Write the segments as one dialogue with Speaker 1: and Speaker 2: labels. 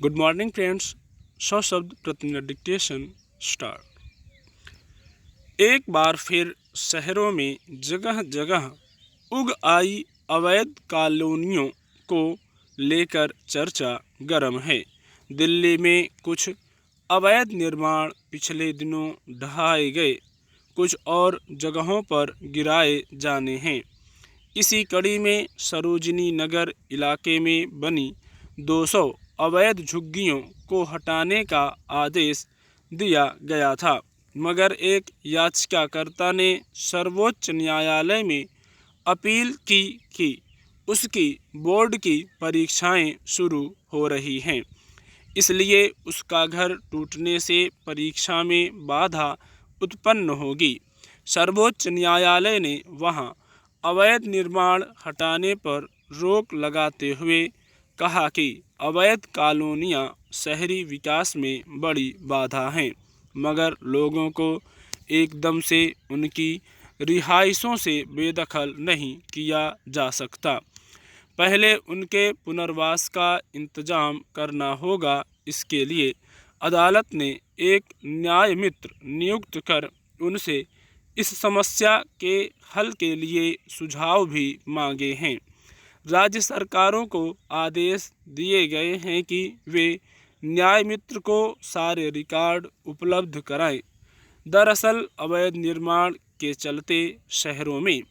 Speaker 1: Good morning friends. 100 शब्द प्रतिदिन dictation start. एक बार फिर शहरों में जगह जगह उग आई अवैध कॉलोनियों को लेकर चर्चा गर्म है। दिल्ली में कुछ अवैध निर्माण पिछले दिनों ढहाए गए, कुछ और जगहों पर गिराए जाने हैं। इसी कड़ी में सरोजिनी नगर इलाके में बनी 200 अवैध झुग्गियों को हटाने का आदेश दिया गया था, मगर एक याचिकाकर्ता ने सर्वोच्च न्यायालय में अपील की कि उसकी बोर्ड की परीक्षाएं शुरू हो रही हैं, इसलिए उसका घर टूटने से परीक्षा में बाधा उत्पन्न होगी। सर्वोच्च न्यायालय ने वहां अवैध निर्माण हटाने पर रोक लगाते हुए कहा कि अवैध कॉलोनियां शहरी विकास में बड़ी बाधा हैं, मगर लोगों को एकदम से उनकी रिहाइशों से बेदखल नहीं किया जा सकता। पहले उनके पुनर्वास का इंतजाम करना होगा। इसके लिए अदालत ने एक न्याय मित्र नियुक्त कर उनसे इस समस्या के हल के लिए सुझाव भी मांगे हैं। राज्य सरकारों को आदेश दिए गए हैं कि वे न्याय मित्र को सारे रिकॉर्ड उपलब्ध कराएं। दरअसल अवैध निर्माण के चलते शहरों में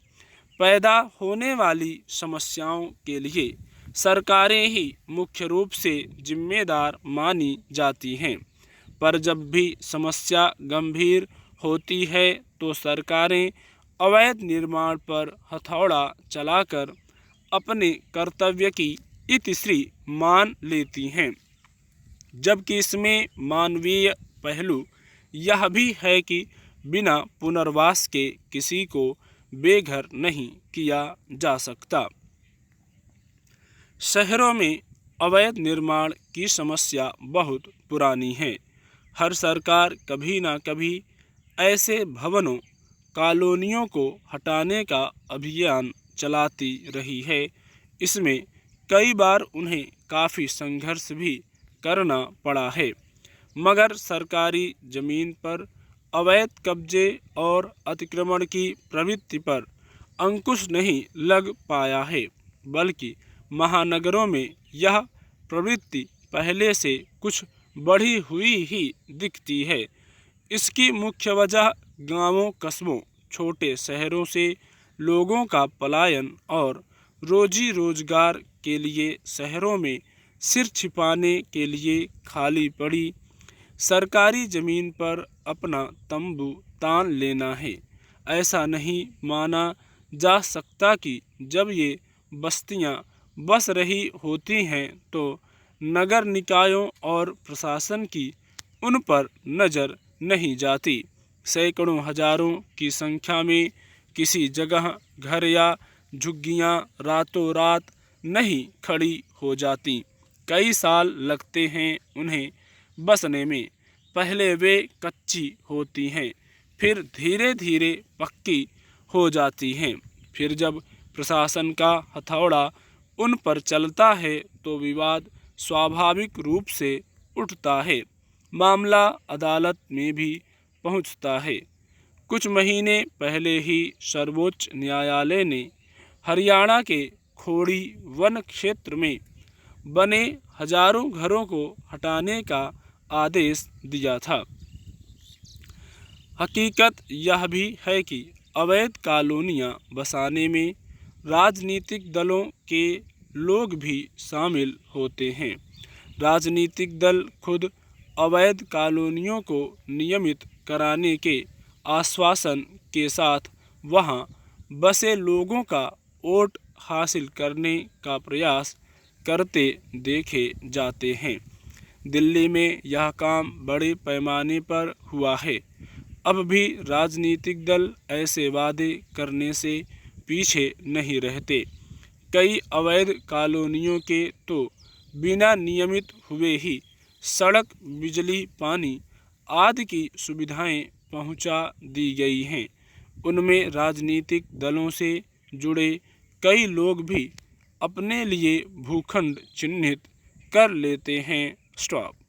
Speaker 1: पैदा होने वाली समस्याओं के लिए सरकारें ही मुख्य रूप से जिम्मेदार मानी जाती हैं, पर जब भी समस्या गंभीर होती है तो सरकारें अवैध निर्माण पर हथौड़ा चलाकर अपने कर्तव्य की इतिश्री मान लेती हैं। जबकि इसमें मानवीय पहलू यह भी है कि बिना पुनर्वास के किसी को बेघर नहीं किया जा सकता। शहरों में अवैध निर्माण की समस्या बहुत पुरानी है। हर सरकार कभी ना कभी ऐसे भवनों, कॉलोनियों को हटाने का अभियान चलाती रही है। इसमें कई बार उन्हें काफ़ी संघर्ष भी करना पड़ा है, मगर सरकारी ज़मीन पर अवैध कब्जे और अतिक्रमण की प्रवृत्ति पर अंकुश नहीं लग पाया है, बल्कि महानगरों में यह प्रवृत्ति पहले से कुछ बढ़ी हुई ही दिखती है। इसकी मुख्य वजह गांवों, कस्बों, छोटे शहरों से लोगों का पलायन और रोजी रोजगार के लिए शहरों में सिर छिपाने के लिए खाली पड़ी सरकारी ज़मीन पर अपना तंबू तान लेना है। ऐसा नहीं माना जा सकता कि जब ये बस्तियां बस रही होती हैं तो नगर निकायों और प्रशासन की उन पर नज़र नहीं जाती। सैकड़ों हजारों की संख्या में किसी जगह घर या झुग्गियां रातों रात नहीं खड़ी हो जाती। कई साल लगते हैं उन्हें बसने में। पहले वे कच्ची होती हैं, फिर धीरे धीरे पक्की हो जाती हैं। फिर जब प्रशासन का हथौड़ा उन पर चलता है तो विवाद स्वाभाविक रूप से उठता है। मामला अदालत में भी पहुंचता है। कुछ महीने पहले ही सर्वोच्च न्यायालय ने हरियाणा के खोड़ी वन क्षेत्र में बने हजारों घरों को हटाने का आदेश दिया था। हकीकत यह भी है कि अवैध कॉलोनियां बसाने में राजनीतिक दलों के लोग भी शामिल होते हैं। राजनीतिक दल खुद अवैध कॉलोनियों को नियमित कराने के आश्वासन के साथ वहां बसे लोगों का वोट हासिल करने का प्रयास करते देखे जाते हैं। दिल्ली में यह काम बड़े पैमाने पर हुआ है। अब भी राजनीतिक दल ऐसे वादे करने से पीछे नहीं रहते। कई अवैध कॉलोनियों के तो बिना नियमित हुए ही सड़क, बिजली, पानी आदि की सुविधाएं पहुंचा दी गई हैं। उनमें राजनीतिक दलों से जुड़े कई लोग भी अपने लिए भूखंड चिन्हित कर लेते हैं। स्टॉप।